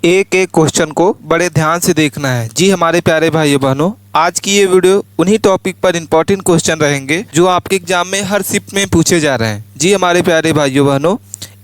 एक एक क्वेश्चन को बड़े ध्यान से देखना है। जी हमारे प्यारे भाइयों बहनों, आज की ये वीडियो उन्हीं टॉपिक पर इंपॉर्टेंट क्वेश्चन रहेंगे जो आपके एग्जाम में हर शिफ्ट में पूछे जा रहे हैं। जी हमारे प्यारे भाइयों बहनों,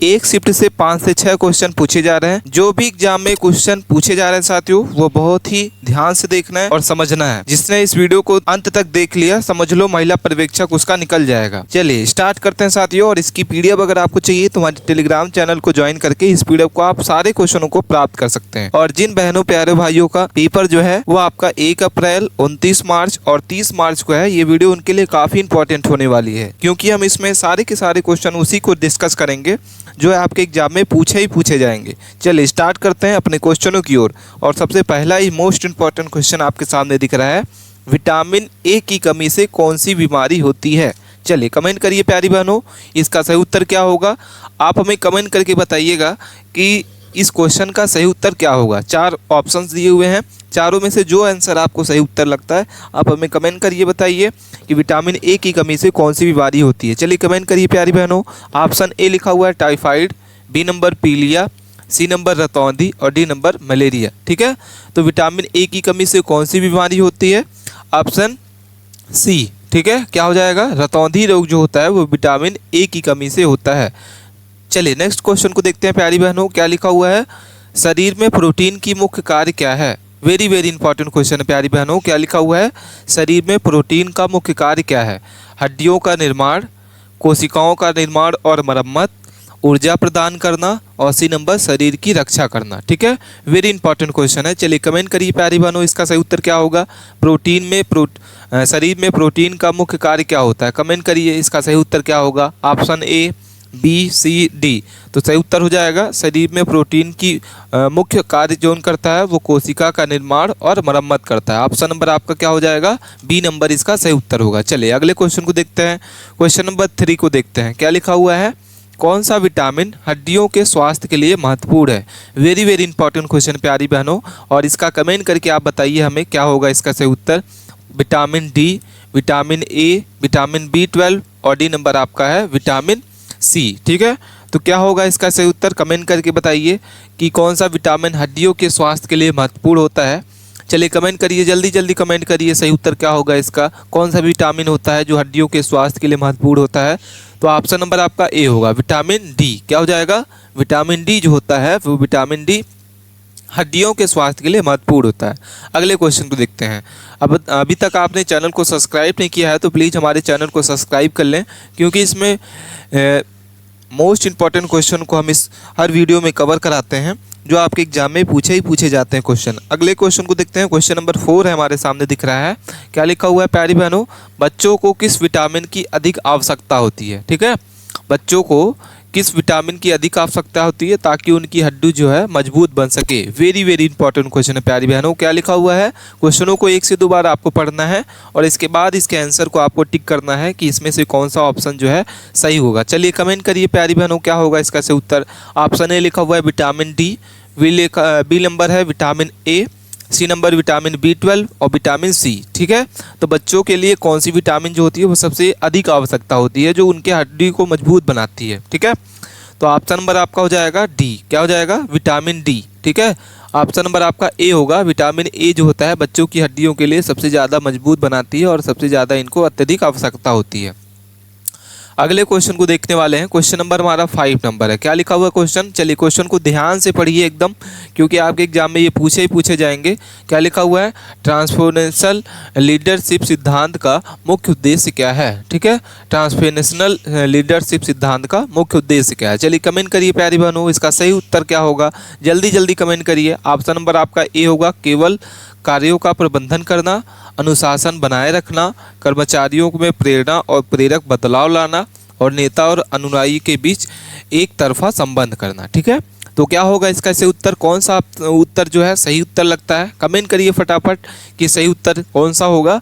एक शिफ्ट से 5 से 6 क्वेश्चन पूछे जा रहे हैं। जो भी एग्जाम में क्वेश्चन पूछे जा रहे हैं साथियों, वो बहुत ही ध्यान से देखना है और समझना है। जिसने इस वीडियो को अंत तक देख लिया, समझ लो महिला पर्यवेक्षक उसका निकल जाएगा। चलिए स्टार्ट करते हैं साथियों। और इसकी पीडीएफ अगर आपको चाहिए तो हमारे टेलीग्राम चैनल को ज्वाइन करके इस पीडीएफ को आप सारे क्वेश्चनों को प्राप्त कर सकते हैं। और जिन बहनों प्यारे भाइयों का पेपर जो है वो आपका 1 अप्रैल, 29 मार्च और 30 मार्च को है, ये वीडियो उनके लिए काफी इंपॉर्टेंट होने वाली है, क्योंकि हम इसमें सारे के सारे क्वेश्चन उसी को डिस्कस करेंगे जो है आपके एग्जाम में पूछे जाएंगे। चलिए स्टार्ट करते हैं अपने क्वेश्चनों की ओर। और सबसे पहला ही मोस्ट इंपॉर्टेंट क्वेश्चन आपके सामने दिख रहा है, विटामिन ए की कमी से कौन सी बीमारी होती है। चलिए कमेंट करिए प्यारी बहनों, इसका सही उत्तर क्या होगा। आप हमें कमेंट करके बताइएगा कि इस क्वेश्चन का सही उत्तर क्या होगा। 4 ऑप्शंस दिए हुए हैं, चारों में से जो आंसर आपको सही उत्तर लगता है आप हमें कमेंट करिए, बताइए कि विटामिन ए की कमी से कौन सी बीमारी होती है। चलिए कमेंट करिए प्यारी बहनों। ऑप्शन ए लिखा हुआ है टाइफाइड, बी नंबर पीलिया, सी नंबर रतौंधी और डी नंबर मलेरिया। ठीक है, तो विटामिन ए की कमी से कौन सी बीमारी होती है? Option C. ठीक है, क्या हो जाएगा? रतौंधी रोग जो होता है वो विटामिन ए की कमी से होता है। चलिए नेक्स्ट क्वेश्चन को देखते हैं प्यारी बहनों, क्या लिखा हुआ है, शरीर में प्रोटीन की मुख्य कार्य क्या है। वेरी वेरी इंपॉर्टेंट क्वेश्चन है प्यारी बहनों। क्या लिखा हुआ है, शरीर में प्रोटीन का मुख्य कार्य क्या है? हड्डियों का निर्माण, कोशिकाओं का निर्माण और मरम्मत, ऊर्जा प्रदान करना और सी नंबर शरीर की रक्षा करना। ठीक है, वेरी इंपॉर्टेंट क्वेश्चन है। चलिए कमेंट करिए प्यारी बहनों, इसका सही उत्तर क्या होगा। प्रोटीन में शरीर में प्रोटीन का मुख्य कार्य क्या होता है? कमेंट करिए, इसका सही उत्तर क्या होगा। Option A, B, C, D. तो सही उत्तर हो जाएगा, शरीर में प्रोटीन की मुख्य कार्य जो करता है वो कोशिका का निर्माण और मरम्मत करता है। ऑप्शन नंबर आपका क्या हो जाएगा? बी नंबर इसका सही उत्तर होगा। चलिए अगले क्वेश्चन को देखते हैं। क्वेश्चन नंबर 3 को देखते हैं, क्या लिखा हुआ है, कौन सा विटामिन हड्डियों के स्वास्थ्य के लिए महत्वपूर्ण है। वेरी वेरी इंपॉर्टेंट क्वेश्चन प्यारी बहनों, और इसका कमेंट करके आप बताइए हमें क्या होगा इसका सही उत्तर। Vitamin D, vitamin A, vitamin B12 और डी नंबर आपका है विटामिन सी। ठीक है, तो क्या होगा इसका सही उत्तर, कमेंट करके बताइए कि कौन सा विटामिन हड्डियों के स्वास्थ्य के लिए महत्वपूर्ण होता है। चलिए कमेंट करिए, जल्दी जल्दी कमेंट करिए, सही उत्तर क्या होगा इसका, कौन सा विटामिन होता है जो हड्डियों के स्वास्थ्य के लिए महत्वपूर्ण होता है। तो ऑप्शन नंबर आपका ए होगा, विटामिन डी। क्या हो जाएगा? विटामिन डी जो होता है वो विटामिन डी हड्डियों के स्वास्थ्य के लिए महत्वपूर्ण होता है। अगले क्वेश्चन को देखते हैं। अब अभी तक आपने चैनल को सब्सक्राइब नहीं किया है तो प्लीज़ हमारे चैनल को सब्सक्राइब कर लें, क्योंकि इसमें मोस्ट इंपॉर्टेंट क्वेश्चन को हम इस हर वीडियो में कवर कराते हैं जो आपके एग्जाम में पूछे जाते हैं क्वेश्चन। अगले क्वेश्चन को देखते हैं। क्वेश्चन नंबर 4 है हमारे सामने दिख रहा है, क्या लिखा हुआ है प्यारी बहनों, बच्चों को किस विटामिन की अधिक आवश्यकता होती है। ठीक है, बच्चों को किस विटामिन की अधिक आवश्यकता होती है ताकि उनकी हड्डी जो है मजबूत बन सके। वेरी वेरी इंपॉर्टेंट क्वेश्चन है प्यारी बहनों। क्या लिखा हुआ है, क्वेश्चनों को 1 से 2 बार आपको पढ़ना है और इसके बाद इसके आंसर को आपको टिक करना है कि इसमें से कौन सा ऑप्शन जो है सही होगा। चलिए कमेंट करिए प्यारी बहनों, क्या होगा इसका सही उत्तर। ऑप्शन ए लिखा हुआ है विटामिन डी, बी नंबर है vitamin A, C number vitamin B12 और विटामिन सी। ठीक है, तो बच्चों के लिए कौन सी विटामिन जो होती है वो सबसे अधिक आवश्यकता होती है जो उनके हड्डी को मजबूत बनाती है। ठीक है, तो ऑप्शन नंबर आपका हो जाएगा डी। क्या हो जाएगा? Vitamin D. ठीक है, ऑप्शन नंबर आपका ए होगा, विटामिन ए जो होता है बच्चों की हड्डियों के लिए सबसे ज़्यादा मजबूत बनाती है और सबसे ज़्यादा इनको अत्यधिक आवश्यकता होती है। अगले क्वेश्चन को देखने वाले हैं। क्वेश्चन नंबर हमारा 5 नंबर है, क्या लिखा हुआ है क्वेश्चन। चलिए क्वेश्चन को ध्यान से पढ़िए एकदम, क्योंकि आपके एग्जाम में ये पूछे जाएंगे। क्या लिखा हुआ है, ट्रांसफॉर्मेशनल लीडरशिप सिद्धांत का मुख्य उद्देश्य क्या है। ठीक है, ट्रांसफॉर्मेशनल लीडरशिप सिद्धांत का मुख्य उद्देश्य क्या है। चलिए कमेंट करिए प्यारी बहनों, इसका सही उत्तर क्या होगा, जल्दी जल्दी कमेंट करिए। ऑप्शन नंबर आपका ए होगा, केवल कार्यों का प्रबंधन करना, अनुशासन बनाए रखना, कर्मचारियों में प्रेरणा और प्रेरक बदलाव लाना और नेता और अनुयायी के बीच एक तरफा संबंध करना। ठीक है, तो क्या होगा इसका सही उत्तर, कौन सा उत्तर जो है सही उत्तर लगता है। कमेंट करिए फटाफट कि सही उत्तर कौन सा होगा।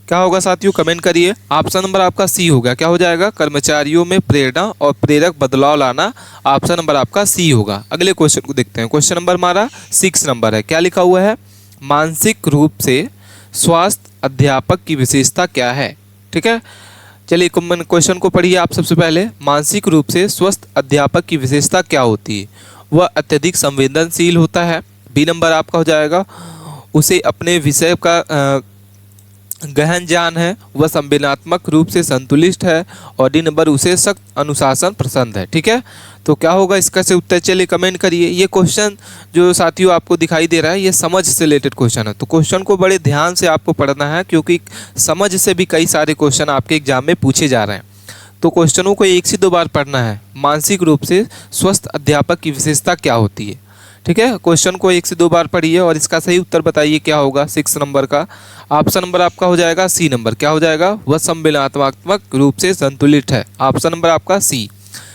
क्या होगा साथियों, कमेंट करिए। ऑप्शन नंबर आपका सी होगा, क्या हो जाएगा, कर्मचारियों में प्रेरणा और प्रेरक बदलाव लाना। ऑप्शन नंबर आपका सी होगा। अगले क्वेश्चन को देखते हैं। क्वेश्चन नंबर हमारा 6 नंबर है, क्या लिखा हुआ है, मानसिक रूप से स्वस्थ अध्यापक की विशेषता क्या है। ठीक है, चलिए क्वेश्चन को पढ़िए आप सबसे पहले। मानसिक रूप से स्वस्थ अध्यापक की विशेषता क्या होती है। वह अत्यधिक संवेदनशील होता है। बी नंबर आपका हो जाएगा उसे अपने विषय का गहन ज्ञान है, वह संवेदनात्मक रूप से संतुलित है। और डी नंबर उसे सख्त अनुशासन पसंद है। ठीक है, तो क्या होगा इसका से उत्तर, चलिए कमेंट करिए। ये क्वेश्चन जो साथियों आपको दिखाई दे रहा है ये समझ से रिलेटेड क्वेश्चन है, तो क्वेश्चन को बड़े ध्यान से आपको पढ़ना है क्योंकि समझ से भी कई सारे क्वेश्चन आपके एग्जाम में पूछे जा रहे हैं। तो क्वेश्चनों को 1 से 2 बार पढ़ना है। मानसिक रूप से स्वस्थ अध्यापक की विशेषता क्या होती है? ठीक है, क्वेश्चन को 1 से 2 बार पढ़िए और इसका सही उत्तर बताइए क्या होगा। 6 नंबर का ऑप्शन नंबर आपका हो जाएगा सी नंबर। क्या हो जाएगा? वह संवेदनात्मक रूप से संतुलित है। ऑप्शन नंबर आपका सी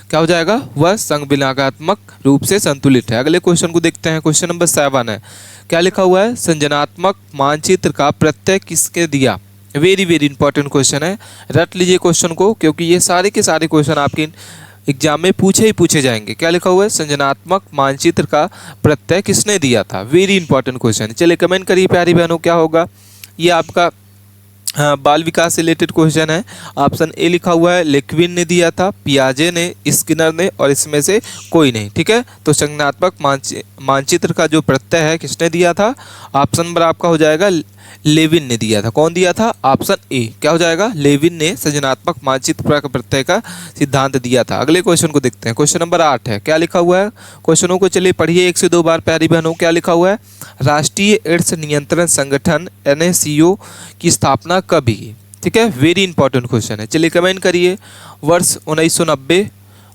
क्या हो जाएगा? वह संवेदनात्मक रूप से संतुलित है। अगले क्वेश्चन को देखते हैं। क्वेश्चन नंबर 7 है, क्या लिखा हुआ है? संरचनात्मक मानचित्र का प्रत्यय किसके दिया? वेरी वेरी इंपॉर्टेंट क्वेश्चन है, रट लीजिए क्वेश्चन को क्योंकि ये सारे के सारे क्वेश्चन आपके एग्जाम में पूछे जाएंगे। क्या लिखा हुआ है? संरचनात्मक मानचित्र का प्रत्यय किसने दिया था? वेरी इंपॉर्टेंट क्वेश्चन है। चलिए कमेंट करिए प्यारी बहनों क्या होगा। ये आपका बाल विकास से रिलेटेड क्वेश्चन है। ऑप्शन ए लिखा हुआ है लेक्विन ने दिया था, पियाजे ने, स्किनर ने और इसमें से कोई नहीं। ठीक है, तो संज्ञानात्मक मानचित्र का जो प्रत्यय है किसने दिया था? ऑप्शन नंबर आपका हो जाएगा लेविन ने दिया था। कौन दिया था? ऑप्शन ए क्या हो जाएगा? लेविन ने संज्ञानात्मक मानचित्र का प्रत्यय का सिद्धांत दिया था। अगले क्वेश्चन को देखते हैं। क्वेश्चन नंबर 8 है, क्या लिखा हुआ है? क्वेश्चनों को चलिए पढ़िए 1 से 2 बार प्यारी बहनों। क्या लिखा हुआ है? राष्ट्रीय एड्स नियंत्रण संगठन NACO की स्थापना कब हुई? ठीक है, वेरी इंपॉर्टेंट क्वेश्चन है। चलिए कमेंट करिए। वर्ष 1990,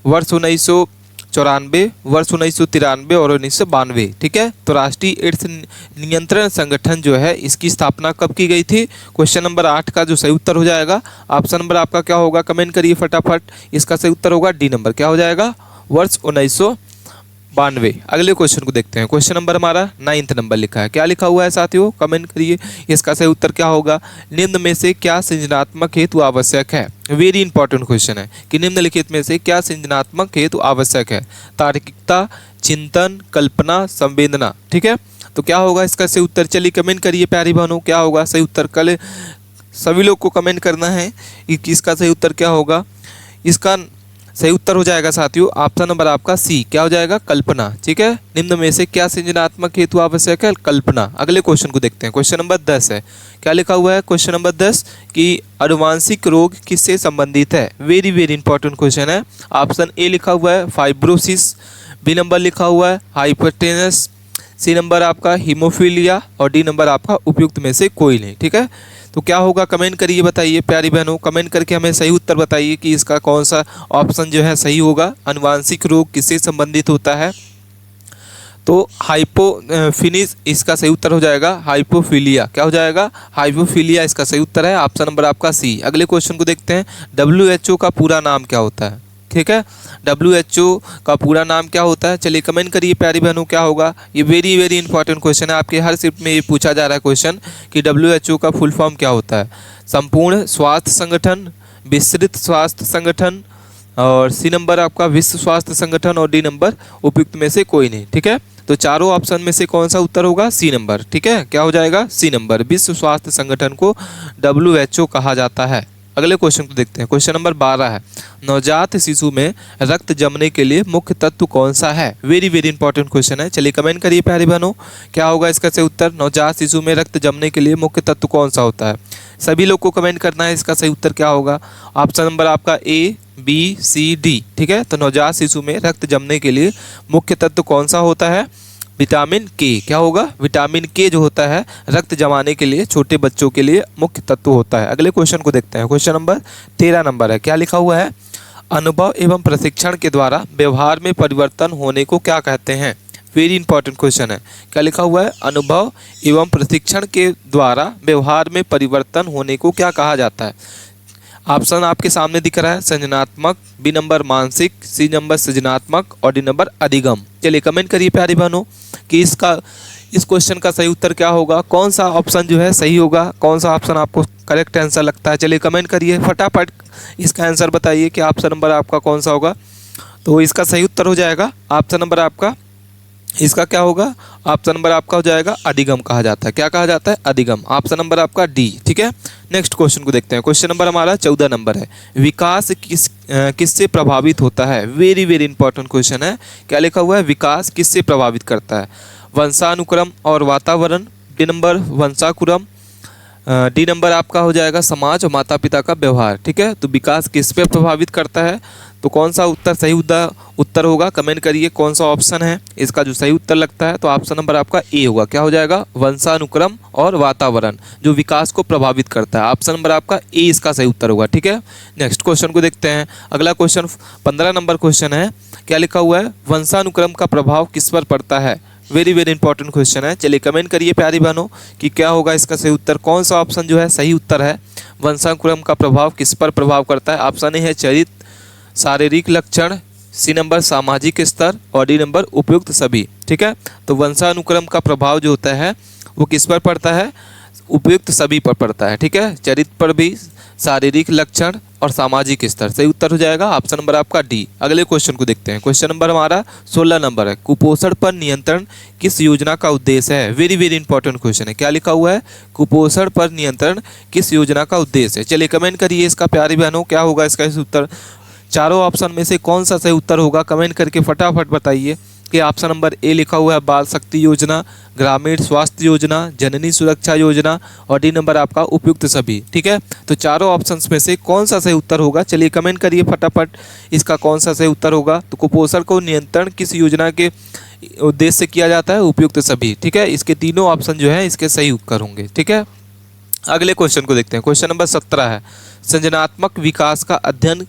वर्ष 1994, वर्ष 1993 और 1992। ठीक है, तो राष्ट्रीय एड्स नियंत्रण संगठन जो है इसकी स्थापना कब की गई थी? क्वेश्चन नंबर 8 का जो सही उत्तर हो जाएगा, ऑप्शन नंबर आपका क्या होगा? कमेंट करिए फटाफट। इसका सही उत्तर होगा डी नंबर। क्या हो जाएगा? वर्ष 1992। अगले क्वेश्चन को देखते हैं। क्वेश्चन नंबर हमारा 9 नंबर लिखा है। क्या लिखा हुआ है साथियों? कमेंट करिए। इसका सही उत्तर क्या होगा? निम्न में से क्या सृजनात्मक हेतु आवश्यक है? वेरी इंपॉर्टेंट क्वेश्चन है कि निम्नलिखित में से क्या सृजनात्मक हेतु आवश्यक है? तार्किकता, चिंतन, कल्पना, संवेदना। ठीक है, तो क्या होगा इसका सही उत्तर? चलिए कमेंट करिए प्यारी बहनों क्या होगा सही उत्तर। कल सभी लोग को कमेंट करना है कि इसका सही उत्तर क्या होगा। इसका सही उत्तर हो जाएगा साथियों ऑप्शन नंबर आपका सी। क्या हो जाएगा? कल्पना। ठीक है, निम्न में से क्या सृजनात्मक हेतु आवश्यक है? कल्पना। अगले क्वेश्चन को देखते हैं। क्वेश्चन नंबर 10 है। क्या लिखा हुआ है? क्वेश्चन नंबर 10 कि आनुवांशिक रोग किससे संबंधित है? वेरी वेरी इंपॉर्टेंट क्वेश्चन है। ऑप्शन ए लिखा हुआ है फाइब्रोसिस, बी नंबर लिखा हुआ है हाइपरटेनस, सी नंबर आपका हीमोफीलिया और डी नंबर आपका उपयुक्त में से कोई नहीं। ठीक है, तो क्या होगा? कमेंट करिए बताइए प्यारी बहनों। कमेंट करके हमें सही उत्तर बताइए कि इसका कौन सा ऑप्शन जो है सही होगा। आनुवांशिक रोग किससे संबंधित होता है? तो हाइपोफिनिस इसका सही उत्तर हो जाएगा हाइपोफीलिया। क्या हो जाएगा? हाइपोफीलिया इसका सही उत्तर है। ऑप्शन नंबर आपका सी। अगले क्वेश्चन को देखते हैं। WHO का पूरा नाम क्या होता है? ठीक है, WHO का पूरा नाम क्या होता है? चलिए कमेंट करिए प्यारी बहनों क्या होगा। ये वेरी वेरी इंपॉर्टेंट क्वेश्चन है, आपके हर शिफ्ट में ये पूछा जा रहा है क्वेश्चन कि WHO का फुल फॉर्म क्या होता है? संपूर्ण स्वास्थ्य संगठन, विस्तृत स्वास्थ्य संगठन और सी नंबर आपका विश्व स्वास्थ्य संगठन और डी नंबर उपयुक्त में से कोई नहीं। ठीक है, तो चारों ऑप्शन में से कौन सा उत्तर होगा? C number. ठीक है, क्या हो जाएगा? C number. विश्व स्वास्थ्य संगठन को WHO कहा जाता है। अगले क्वेश्चन को देखते हैं। क्वेश्चन नंबर 12 है। नवजात शिशु में रक्त जमने के लिए मुख्य तत्व कौन सा है? वेरी वेरी इंपॉर्टेंट क्वेश्चन है। चलिए कमेंट करिए प्यारे बहनों क्या होगा इसका सही उत्तर। नवजात शिशु में रक्त जमने के लिए मुख्य तत्व कौन सा होता है? सभी लोग को कमेंट करना है इसका सही उत्तर क्या होगा। ऑप्शन नंबर आपका A, B, C, D। ठीक है, तो नवजात शिशु में रक्त जमने के लिए मुख्य तत्व कौन सा होता है? विटामिन के। क्या होगा? विटामिन के जो होता है रक्त जमाने के लिए छोटे बच्चों के लिए मुख्य तत्व होता है। अगले क्वेश्चन को देखते हैं। क्वेश्चन नंबर 13 नंबर है। क्या लिखा हुआ है? अनुभव एवं प्रशिक्षण के द्वारा व्यवहार में परिवर्तन होने को क्या कहते हैं? वेरी इंपॉर्टेंट क्वेश्चन है। क्या लिखा हुआ है? अनुभव एवं प्रशिक्षण के द्वारा व्यवहार में परिवर्तन होने को क्या कहा जाता है? ऑप्शन आपके सामने दिख रहा है सृजनात्मक, बी नंबर मानसिक, सी नंबर सृजनात्मक और डी नंबर अधिगम। चलिए कमेंट करिए प्यारी बहनों कि इस क्वेश्चन का सही उत्तर क्या होगा। कौन सा ऑप्शन जो है सही होगा, कौन सा ऑप्शन आपको करेक्ट आंसर लगता है? चलिए कमेंट करिए फटाफट, इसका आंसर बताइए कि ऑप्शन नंबर आपका कौन सा होगा। तो इसका सही उत्तर हो जाएगा ऑप्शन नंबर आपका इसका क्या होगा, ऑप्शन नंबर आपका हो जाएगा अधिगम कहा जाता है। क्या कहा जाता है, अधिगम। ऑप्शन नंबर आपका डी। ठीक है, नेक्स्ट क्वेश्चन को देखते हैं। क्वेश्चन नंबर हमारा 14 नंबर है। विकास किससे प्रभावित होता है? वेरी वेरी इंपॉर्टेंट क्वेश्चन है। क्या लिखा हुआ है, विकास किससे प्रभावित करता है? वंशानुक्रम और वातावरण, डी नंबर वंशानुक्रम, डी नंबर आपका हो जाएगा समाज और माता पिता का व्यवहार। ठीक है, तो विकास किस पे प्रभावित करता है? तो कौन सा उत्तर सही उत्तर होगा, कमेंट करिए कौन सा ऑप्शन है इसका जो सही उत्तर लगता है। तो ऑप्शन नंबर आपका ए होगा। क्या हो जाएगा, वंशानुक्रम और वातावरण जो विकास को प्रभावित करता है। ऑप्शन नंबर आपका ए इसका सही उत्तर होगा। ठीक है, नेक्स्ट क्वेश्चन को देखते हैं। अगला क्वेश्चन 15 नंबर क्वेश्चन है। क्या लिखा हुआ है, वंशानुक्रम का प्रभाव किस पर पड़ता है? वेरी वेरी इंपॉर्टेंट क्वेश्चन है। चलिए कमेंट करिए प्यारी बहनों कि क्या होगा इसका सही उत्तर, कौन सा ऑप्शन जो है सही उत्तर है। वंशानुक्रम का प्रभाव किस पर प्रभाव करता है? ऑप्शन ए है चरित्र, शारीरिक लक्षण, सी नंबर सामाजिक स्तर और डी नंबर उपयुक्त सभी। ठीक है, तो वंशानुक्रम का प्रभाव जो होता है वो किस पर पड़ता है? उपयुक्त सभी पर पड़ता है। ठीक है, चरित्र पर भी, शारीरिक लक्षण और सामाजिक स्तर। सही उत्तर हो जाएगा ऑप्शन नंबर आपका डी। अगले क्वेश्चन को देखते हैं। क्वेश्चन नंबर हमारा 16 नंबर है। कुपोषण पर नियंत्रण किस योजना का उद्देश्य है? वेरी वेरी इंपॉर्टेंट क्वेश्चन है। क्या लिखा हुआ है, कुपोषण पर नियंत्रण किस योजना का उद्देश्य है? चलिए कमेंट करिए इसका प्यारी बहनों, क्या होगा इसका इस उत्तर। चारों ऑप्शन में से कौन सा सही उत्तर होगा, कमेंट करके फटाफट बताइए। कि ऑप्शन नंबर ए लिखा हुआ है बाल शक्ति योजना, ग्रामीण स्वास्थ्य योजना, जननी सुरक्षा योजना और डी नंबर आपका उपयुक्त सभी। ठीक है, तो चारों ऑप्शंस में से कौन सा सही उत्तर होगा, चलिए कमेंट करिए फटाफट इसका कौन सा सही उत्तर होगा। तो कुपोषण को नियंत्रण किस योजना के उद्देश्य से किया जाता है? उपयुक्त सभी। ठीक है, इसके तीनों ऑप्शन जो है इसके सही उत्तर होंगे। ठीक है, अगले क्वेश्चन को देखते हैं। क्वेश्चन नंबर 17 है। सृजनात्मक विकास का अध्ययन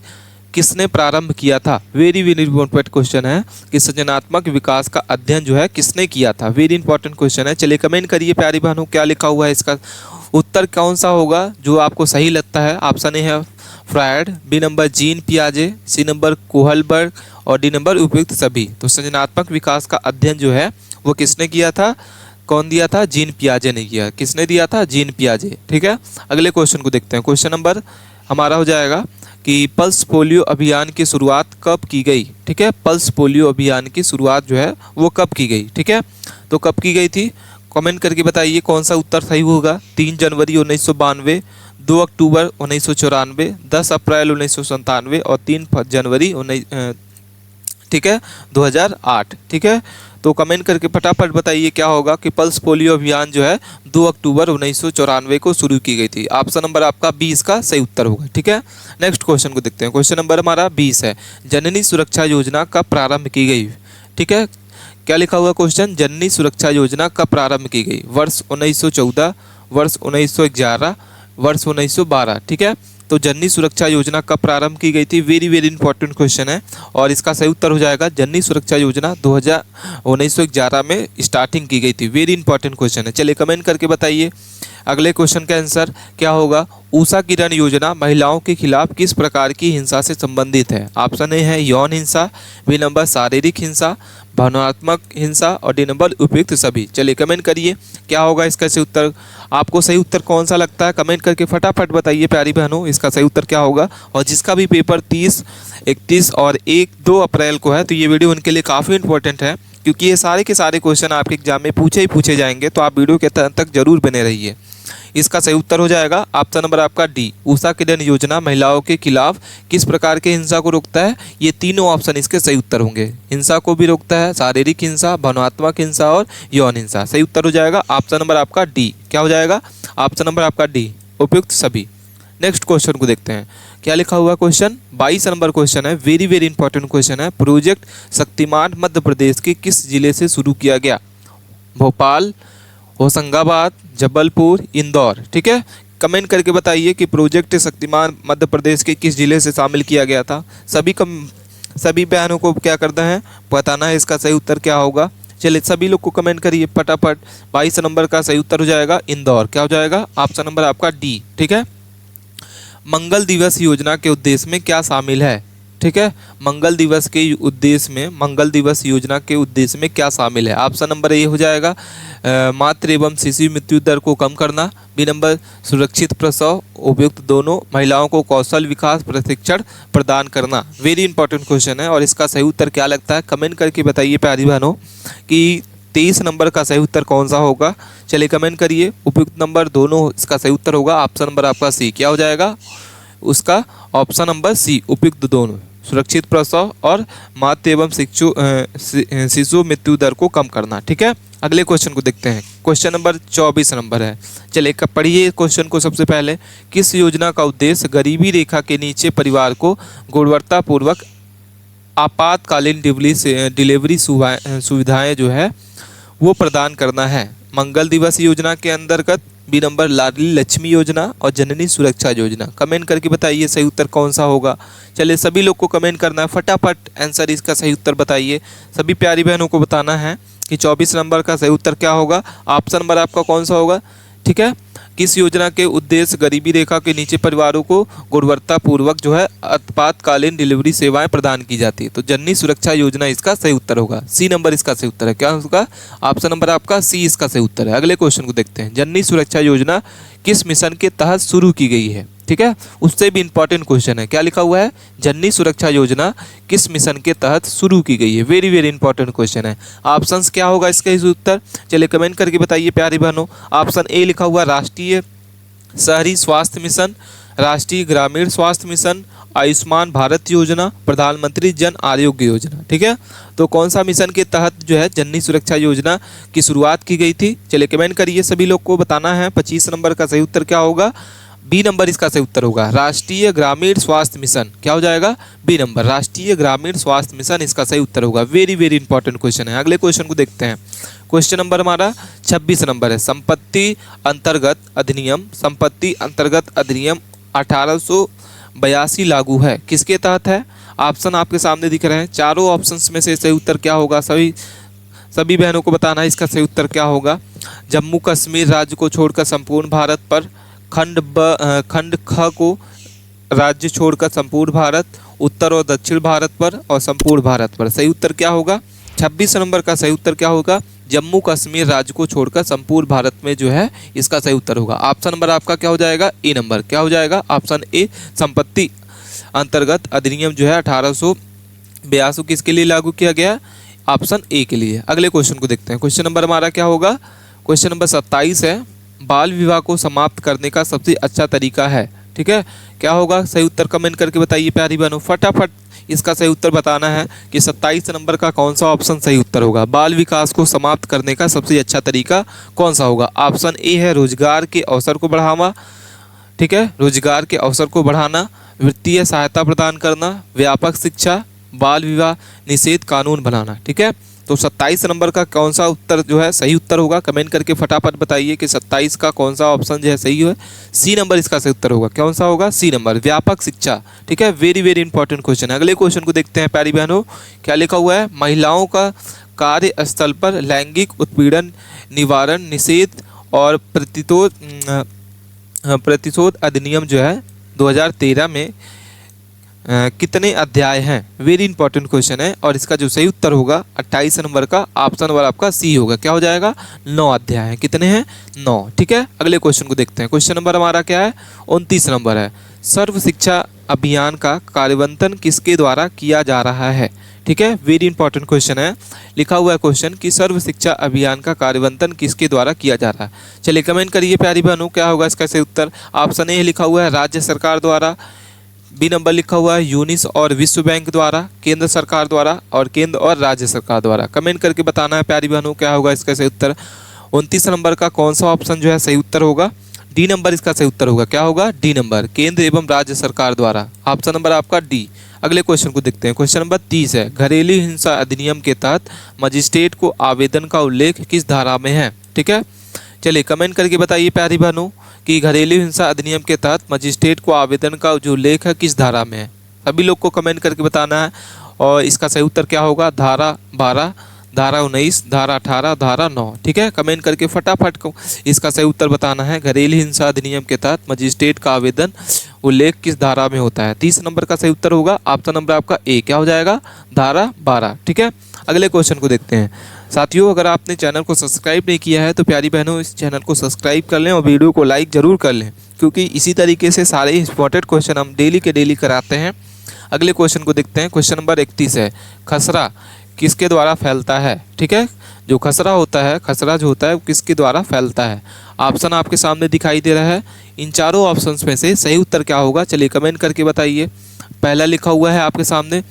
किसने प्रारंभ किया था? वेरी वेरी इंपॉर्टेंट क्वेश्चन है कि सृजनात्मक विकास का अध्ययन जो है किसने किया था। वेरी इंपॉर्टेंट क्वेश्चन है। चलिए कमेंट करिए प्यारी बहनों, क्या लिखा हुआ है इसका उत्तर कौन सा होगा जो आपको सही लगता है। ऑप्शन ए है फ्रायड, बी नंबर जीन पियाजे, सी नंबर कोहलबर्ग और डी नंबर उपयुक्त सभी। तो सृजनात्मक विकास का अध्ययन जो है वो किसने किया था, कौन दिया था? जीन पियाजे ने किया। किसने दिया था? जीन पियाजे। ठीक है, अगले क्वेश्चन को देखते हैं। क्वेश्चन नंबर हमारा हो जाएगा कि पल्स पोलियो अभियान की शुरुआत कब की गई? ठीक है, पल्स पोलियो अभियान की शुरुआत जो है वो कब की गई? ठीक है, तो कब की गई थी, कमेंट करके बताइए कौन सा उत्तर सही होगा। 3 जनवरी 1992, 2 अक्टूबर 1994, 10 अप्रैल 1997 और 3 जनवरी 2008। ठीक है, तो कमेंट करके फटाफट बताइए क्या होगा कि पल्स पोलियो अभियान जो है 2 अक्टूबर 1994 को शुरू की गई थी। ऑप्शन नंबर आपका 20 का सही उत्तर होगा। ठीक है, नेक्स्ट क्वेश्चन को देखते हैं। क्वेश्चन नंबर हमारा 20 है। जननी सुरक्षा योजना कब प्रारंभ की गई? ठीक है, क्या लिखा हुआ क्वेश्चन, जननी सुरक्षा योजना कब प्रारंभ की गई? वर्ष 1914, वर्ष 1911, वर्ष 1912। ठीक है, तो जननी सुरक्षा योजना कब प्रारंभ की गई थी? वेरी वेरी इंपॉर्टेंट क्वेश्चन है और इसका सही उत्तर हो जाएगा जननी सुरक्षा योजना 1911 में स्टार्टिंग की गई थी। वेरी इंपॉर्टेंट क्वेश्चन है। चलिए कमेंट करके बताइए अगले क्वेश्चन का आंसर क्या होगा। उषा किरण योजना महिलाओं के खिलाफ किस प्रकार की हिंसा से संबंधित है? ऑप्शन ए है यौन हिंसा, बी नंबर शारीरिक हिंसा, भावनात्मक हिंसा और डी नंबर उपयुक्त सभी। चलिए कमेंट करिए क्या होगा इसका सही उत्तर, आपको सही उत्तर कौन सा लगता है, कमेंट करके फटाफट बताइए प्यारी बहनों इसका सही उत्तर क्या होगा। और जिसका भी पेपर 30, 31 और 1-2 अप्रैल को है तो ये वीडियो उनके लिए काफ़ी इंपॉर्टेंट है क्योंकि ये सारे के सारे क्वेश्चन आपके एग्जाम में पूछे जाएंगे, तो आप वीडियो के तक जरूर बने रहिए। इसका सही उत्तर हो जाएगा ऑप्शन नंबर आपका डी। उषा किरण योजना महिलाओं के खिलाफ किस प्रकार के हिंसा को रोकता है? ये तीनों ऑप्शन इसके सही उत्तर होंगे। हिंसा को भी रोकता है, शारीरिक हिंसा, भावनात्मक हिंसा और यौन हिंसा। सही उत्तर हो जाएगा ऑप्शन नंबर आपका डी। क्या हो जाएगा? ऑप्शन नंबर आपका डी, उपयुक्त सभी। नेक्स्ट क्वेश्चन को देखते हैं क्या लिखा हुआ क्वेश्चन। 22 नंबर क्वेश्चन है, वेरी वेरी इंपॉर्टेंट क्वेश्चन है। प्रोजेक्ट शक्तिमान मध्य प्रदेश के किस जिले से शुरू किया गया? भोपाल, होशंगाबाद, जबलपुर, इंदौर। ठीक है, कमेंट करके बताइए कि प्रोजेक्ट शक्तिमान मध्य प्रदेश के किस जिले से शामिल किया गया था। सभी बहनों को क्या करना है, बताना है इसका सही उत्तर क्या होगा। चलिए सभी लोग को कमेंट करिए फटाफट। 22 नंबर का सही उत्तर हो जाएगा इंदौर। क्या हो जाएगा? ऑप्शन नंबर आपका डी। ठीक है, मंगल दिवस योजना के उद्देश्य में क्या शामिल है? ठीक है, मंगल दिवस के उद्देश्य में, मंगल दिवस योजना के उद्देश्य में क्या शामिल है? ऑप्शन नंबर ए हो जाएगा मातृ एवं शिशु मृत्यु दर को कम करना, बी नंबर सुरक्षित प्रसव, उपयुक्त दोनों, महिलाओं को कौशल विकास प्रशिक्षण प्रदान करना। वेरी इंपॉर्टेंट क्वेश्चन है और इसका सही उत्तर क्या लगता है कमेंट करके बताइए प्यारी बहनों कि 23 नंबर का सही उत्तर कौन सा होगा। चलिए कमेंट करिए, उपयुक्त नंबर दोनों इसका सही उत्तर होगा। ऑप्शन नंबर आपका सी क्या हो जाएगा उसका? ऑप्शन नंबर सी उपयुक्त दोनों, सुरक्षित प्रसव और मातृ एवं शिशु मृत्यु दर को कम करना। ठीक है, अगले क्वेश्चन को देखते हैं। क्वेश्चन नंबर 24 नंबर है। चलिए पढ़िए क्वेश्चन को सबसे पहले। किस योजना का उद्देश्य गरीबी रेखा के नीचे परिवार को गुणवत्तापूर्वक आपातकालीन डिलीवरी सुविधाएं जो है वो प्रदान करना है? मंगल दिवस योजना के अंतर्गत, बी नंबर लाडली लक्ष्मी योजना और जननी सुरक्षा योजना। कमेंट करके बताइए सही उत्तर कौन सा होगा। चलिए सभी लोग को कमेंट करना है, फटाफट आंसर इसका सही उत्तर बताइए। सभी प्यारी बहनों को बताना है कि 24 नंबर का सही उत्तर क्या होगा। ऑप्शन नंबर आपका कौन सा होगा? ठीक है, किस योजना के उद्देश्य गरीबी रेखा के नीचे परिवारों को गुणवत्तापूर्वक जो है आपातकालीन डिलीवरी सेवाएं प्रदान की जाती है? तो जननी सुरक्षा योजना इसका सही उत्तर होगा। सी नंबर इसका सही उत्तर है। क्या होगा? ऑप्शन नंबर आपका सी इसका सही उत्तर है। अगले क्वेश्चन को देखते हैं। जननी सुरक्षा योजना किस मिशन के तहत शुरू की गई है? ठीक है, उससे भी इंपॉर्टेंट क्वेश्चन है। क्या लिखा हुआ है? जननी सुरक्षा योजना किस मिशन के तहत शुरू की गई है? वेरी वेरी इंपॉर्टेंट क्वेश्चन है। ऑप्शंस क्या होगा इसका इस उत्तर? चलिए कमेंट करके बताइए प्यारी बहनों। ऑप्शन ए लिखा हुआ राष्ट्रीय शहरी स्वास्थ्य मिशन, राष्ट्रीय ग्रामीण स्वास्थ्य मिशन, आयुष्मान भारत योजना, प्रधानमंत्री जन आरोग्य योजना। ठीक है, तो कौन सा मिशन के तहत जो है जननी सुरक्षा योजना की शुरुआत की गई थी? चलिए कमेंट करिए, सभी लोग को बताना है। 25 नंबर का सही उत्तर क्या होगा? बी नंबर इसका सही उत्तर होगा, राष्ट्रीय ग्रामीण स्वास्थ्य मिशन। क्या हो जाएगा? बी नंबर, राष्ट्रीय ग्रामीण स्वास्थ्य मिशन इसका सही उत्तर होगा। वेरी वेरी इंपॉर्टेंट क्वेश्चन है। अगले क्वेश्चन को देखते हैं। क्वेश्चन नंबर हमारा 26 नंबर है। संपत्ति अंतर्गत अधिनियम, संपत्ति अंतर्गत अधिनियम 1882 लागू है, किसके तहत है? ऑप्शन आपके सामने दिख रहे हैं। चारों ऑप्शंस में से सही उत्तर क्या होगा? सभी बहनों को बताना है इसका सही उत्तर क्या होगा। जम्मू कश्मीर राज्य को छोड़कर संपूर्ण भारत पर, खंड ख को राज्य छोड़कर संपूर्ण भारत, उत्तर और दक्षिण भारत पर और संपूर्ण भारत पर। सही उत्तर क्या होगा? 26 नंबर का सही उत्तर क्या होगा? जम्मू कश्मीर राज्य को छोड़कर संपूर्ण भारत में जो है इसका सही उत्तर होगा। ऑप्शन नंबर आपका क्या हो जाएगा? ए नंबर। क्या हो जाएगा? ऑप्शन ए, संपत्ति अंतर्गत अधिनियम जो है 1882 किसके लिए लागू किया गया? ऑप्शन ए के लिए। अगले क्वेश्चन को देखते हैं। क्वेश्चन नंबर हमारा क्या होगा? क्वेश्चन नंबर 27 है। बाल विवाह को समाप्त करने का सबसे अच्छा तरीका है। ठीक है, क्या होगा? सही उत्तर कमेंट करके बताइए प्यारी बहनों, फटाफट इसका सही उत्तर बताना है कि 27 नंबर का कौन सा ऑप्शन सही उत्तर होगा। बाल विकास को समाप्त करने का सबसे अच्छा तरीका कौन सा होगा? ऑप्शन ए है रोजगार के अवसर को बढ़ावा। ठीक है, रोजगार के अवसर को बढ़ाना, वित्तीय सहायता प्रदान करना, व्यापक शिक्षा, बाल विवाह निषेध कानून बनाना। ठीक है, तो 27 नंबर का कौन सा उत्तर जो है सही उत्तर होगा? कमेंट करके फटाफट बताइए कि 27 का कौन सा ऑप्शन जो है सही है। सी नंबर इसका सही उत्तर होगा। कौन सा होगा? सी नंबर, व्यापक शिक्षा। ठीक है, वेरी वेरी इंपॉर्टेंट क्वेश्चन है। अगले क्वेश्चन को देखते हैं प्यारी बहनों। क्या लिखा हुआ है? महिलाओं का कार्यस्थल पर लैंगिक उत्पीड़न निवारण निषेध और प्रतिशोध अधिनियम जो है 2013 में कितने अध्याय हैं? वेरी इंपॉर्टेंट क्वेश्चन है और इसका जो सही उत्तर होगा 28 नंबर का ऑप्शन नंबर आपका सी होगा। क्या हो जाएगा? 9 अध्याय हैं। कितने हैं? 9। ठीक है, अगले क्वेश्चन को देखते हैं। क्वेश्चन नंबर हमारा क्या है? 29 नंबर है। सर्व शिक्षा अभियान का कार्यान्वयन किसके द्वारा किया जा रहा है? ठीक है, वेरी इंपॉर्टेंट क्वेश्चन है। लिखा हुआ है क्वेश्चन कि सर्व शिक्षा अभियान का कार्यान्वयन किसके द्वारा किया जा रहा है? चलिए कमेंट करिए प्यारी बहनों, क्या होगा इसका सही उत्तर? ऑप्शन ए लिखा हुआ है राज्य सरकार द्वारा, बी नंबर लिखा हुआ है यूनिस और विश्व बैंक द्वारा, केंद्र सरकार द्वारा और केंद्र और राज्य सरकार द्वारा। कमेंट करके बताना है प्यारी बहनों, क्या होगा इसका सही उत्तर? 29 नंबर का कौन सा ऑप्शन जो है सही उत्तर होगा? डी नंबर इसका सही उत्तर होगा। क्या होगा? डी नंबर, केंद्र एवं राज्य सरकार द्वारा। ऑप्शन नंबर आपका डी। अगले क्वेश्चन को देखते हैं। क्वेश्चन नंबर 30 है। घरेलू हिंसा अधिनियम के तहत मजिस्ट्रेट को आवेदन का उल्लेख किस धारा में है? ठीक है, चलिए कमेंट करके बताइए प्यारी बहनों कि घरेलू हिंसा अधिनियम के तहत मजिस्ट्रेट को आवेदन का जो उल्लेख है किस धारा में है? सभी लोग को कमेंट करके बताना है और इसका सही उत्तर क्या होगा? धारा 12, धारा 19, धारा 18, धारा 9। ठीक है, कमेंट करके फटाफट को इसका सही उत्तर बताना है। घरेलू हिंसा अधिनियम के तहत मजिस्ट्रेट का आवेदन उल्लेख किस धारा में होता है? 30 नंबर का सही उत्तर होगा ऑप्शन नंबर आपका ए। क्या हो जाएगा? धारा 12। ठीक है, अगले क्वेश्चन को देखते हैं। साथियों, अगर आपने चैनल को सब्सक्राइब नहीं किया है तो प्यारी बहनों इस चैनल को सब्सक्राइब कर लें और वीडियो को लाइक ज़रूर कर लें, क्योंकि इसी तरीके से सारे इंपॉर्टेंट क्वेश्चन हम डेली के डेली कराते हैं। अगले क्वेश्चन को देखते हैं। क्वेश्चन नंबर 31 है, खसरा किसके द्वारा फैलता है? ठीक है, जो खसरा होता है, खसरा जो होता है वो किसके द्वारा फैलता है? ऑप्शन आपके सामने दिखाई दे रहा है। इन चारों ऑप्शंस में से सही उत्तर क्या होगा? चलिए कमेंट करके बताइए। पहला लिखा हुआ है आपके सामने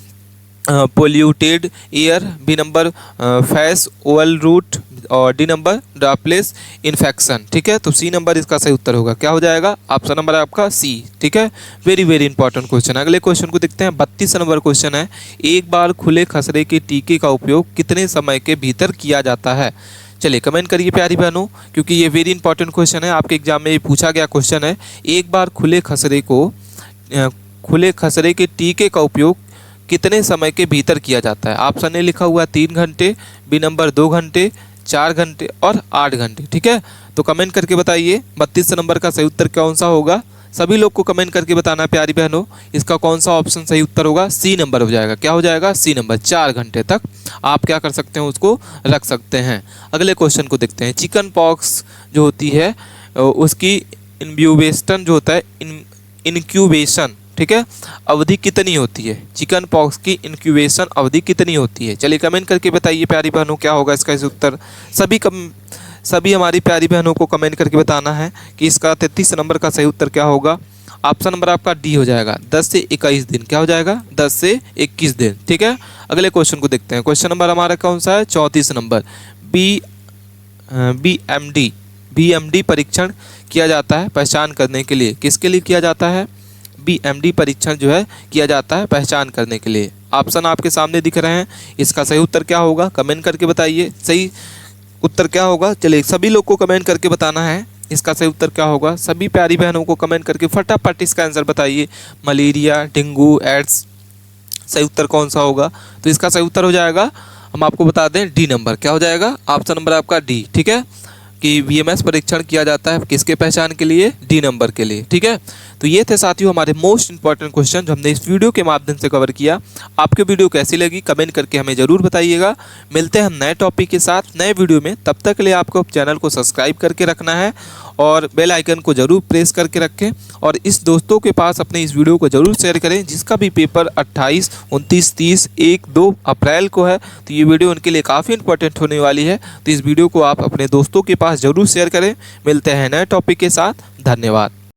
पोल्यूटेड एयर, बी नंबर फैस ओवल रूट और डी नंबर ड्रॉपलेस इन्फेक्शन। ठीक है, तो सी नंबर इसका सही उत्तर होगा। क्या हो जाएगा? ऑप्शन नंबर आपका सी। ठीक है, वेरी वेरी इंपॉर्टेंट क्वेश्चन। अगले क्वेश्चन को देखते हैं। 32 नंबर क्वेश्चन है, एक बार खुले खसरे के टीके का उपयोग कितने समय के भीतर किया जाता है? चलिए कमेंट करिए प्यारी बहनों, क्योंकि ये वेरी इंपॉर्टेंट क्वेश्चन है, आपके एग्जाम में ये पूछा गया क्वेश्चन है। एक बार खुले खसरे के टीके का उपयोग कितने समय के भीतर किया जाता है? ऑप्शन ए लिखा हुआ 3 घंटे, बी नंबर 2 घंटे, 4 घंटे और 8 घंटे। ठीक है, तो कमेंट करके बताइए 32 नंबर का सही उत्तर कौन सा होगा? सभी लोग को कमेंट करके बताना है प्यारी बहनों, इसका कौन सा ऑप्शन सही उत्तर होगा? सी नंबर हो जाएगा। क्या हो जाएगा? C number. 4 घंटे तक आप क्या कर सकते हैं, उसको रख सकते हैं। अगले क्वेश्चन को देखते हैं। चिकन पॉक्स जो होती है उसकी इन्क्यूबेशन जो होता है, इनक्यूबेशन, ठीक है, अवधि कितनी होती है? चिकन पॉक्स की इनक्यूबेशन अवधि कितनी होती है? चलिए कमेंट करके बताइए प्यारी बहनों, क्या होगा इसका इस उत्तर? सभी हमारी प्यारी बहनों को कमेंट करके बताना है कि इसका 33 नंबर का सही उत्तर क्या होगा? ऑप्शन नंबर आपका डी हो जाएगा, 10 से 21 दिन। क्या हो जाएगा? 10 से 21 दिन। ठीक है, अगले क्वेश्चन को देखते हैं। क्वेश्चन नंबर हमारा कौन सा है? 34 नंबर। बीएमडी परीक्षण किया जाता है पहचान करने के लिए, किसके लिए किया जाता है? बीएमडी परीक्षण जो है किया जाता है पहचान करने के लिए। ऑप्शन आपके सामने दिख रहे हैं, इसका सही उत्तर क्या होगा? कमेंट करके बताइए सही उत्तर क्या होगा। चलिए सभी लोग को कमेंट करके बताना है इसका सही उत्तर क्या होगा। सभी प्यारी बहनों को कमेंट करके फटाफट इसका आंसर बताइए। मलेरिया, डेंगू, एड्स, सही उत्तर कौन सा होगा? तो इसका सही उत्तर हो जाएगा, हम आपको बता दें, डी नंबर। क्या हो जाएगा? ऑप्शन नंबर आपका डी। ठीक है, कि वीएमएस परीक्षण किया जाता है किसके पहचान के लिए? डी नंबर के लिए। ठीक है, तो ये थे साथियों हमारे मोस्ट इंपॉर्टेंट क्वेश्चन जो हमने इस वीडियो के माध्यम से कवर किया। आपको वीडियो कैसी लगी कमेंट करके हमें ज़रूर बताइएगा। मिलते हैं हम नए टॉपिक के साथ नए वीडियो में, तब तक के लिए आपको चैनल को सब्सक्राइब करके रखना है और बेल आइकन को ज़रूर प्रेस करके रखें और इस दोस्तों के पास अपने इस वीडियो को ज़रूर शेयर करें जिसका भी पेपर 28, 29, 30, 1, 2 अप्रैल को है। तो ये वीडियो उनके लिए काफ़ी इंपॉर्टेंट होने वाली है, तो इस वीडियो को आप अपने दोस्तों के पास ज़रूर शेयर करें। मिलते हैं नए टॉपिक के साथ, धन्यवाद।